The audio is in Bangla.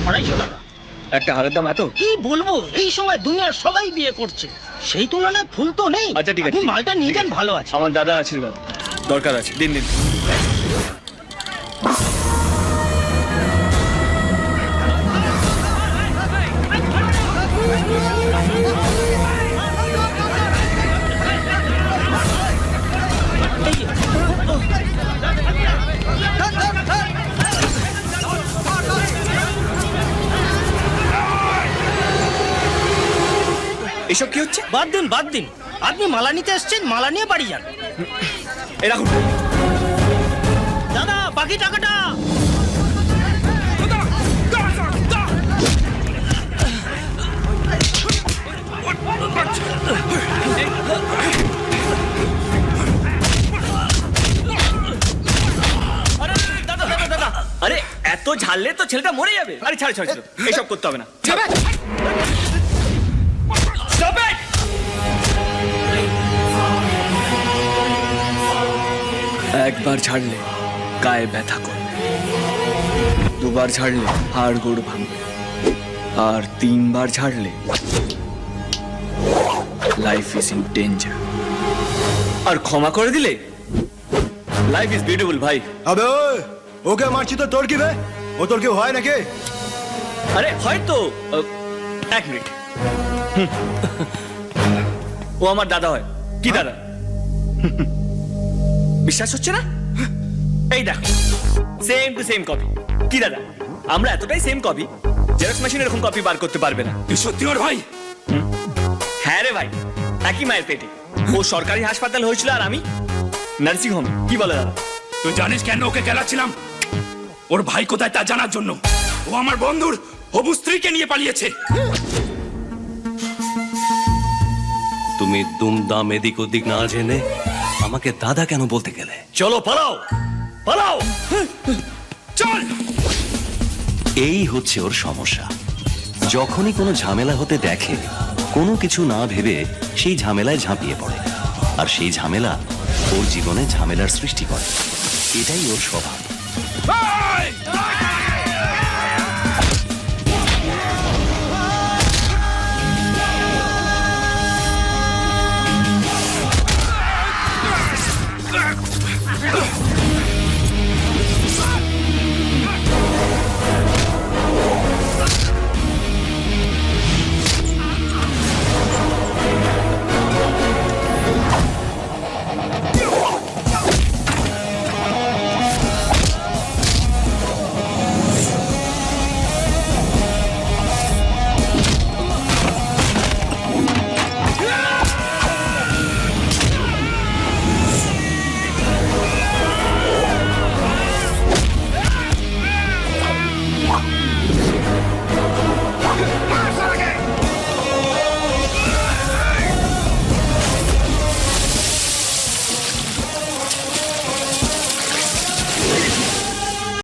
250 টাকা। একটা হারের দাম এত? কি বলবো, এই সময় দুনিয়ার সবাই বিয়ে করছে, সেই তুলনায় ফুল তো নেই। আচ্ছা ঠিক আছে, আপনি মালটা নিয়ে যান, ভালো আছে। আমার দাদা আশীর্বাদ দরকার আছে, দিন দিন। এসব কি হচ্ছে? বাদ দিন, আপনি মালা নিতে এসছেন, মালা নিয়ে বাড়ি যান। এই রাখুন। দাদা, বাকি টাকাটা। আরে এত ঝাললে তো ছেলেটা মরে যাবে। আরে ছাড় এসব করতে হবে না। Stop it! একবার ছাড়লে গায়ে ব্যথা করবে, দুবার ছাড়লে হাড় গোড় ভাঙবে, আর 3 বার ছাড়লে লাইফ ইজ ইন ডেঞ্জার। আর ক্ষমা করে দিলে লাইফ ইজ বিউটিফুল ভাই। আবে ওকে মারছি তো তোর কি বে? ও তোর কেউ হয় নাকি? আরে হয়তো 1 মিনিট। ও আমার দাদা হয়। কি দাদা? বিশ্বাস হচ্ছে না? এই দেখো, সেম টু সেম কপি। কি দাদা, আমরা এতটাই সেম কপি, জেরক্স মেশিন এরকম কপি বার করতে পারবে না। তুই সত্যি ওর ভাই? হ্যাঁ রে ভাই, একই মায়ের পেটে। ও সরকারি হাসপাতাল হয়েছিল আর আমি নার্সিং হোম। কি বলে দাদা? তুই জানিস কেন ওকে খেলাচ্ছিলাম? ওর ভাই কোথায় তা জানার জন্য। ও আমার বন্ধুর হবু স্ত্রীকে নিয়ে পালিয়েছে। তুমি দুমদাম এদিক ওদিক না জেনে আমাকে দাদা কেন বলতে গেলে? চলো পালাও, পালাও। চল। এই হচ্ছে ওর সমস্যা। যখনই কোনো ঝামেলা হতে দেখে, কোনো কিছু না ভেবে সেই ঝামেলায় ঝাঁপিয়ে পড়ে, আর সেই ঝামেলা ওর জীবনে ঝামেলার সৃষ্টি করে। এটাই ওর স্বভাব। এই!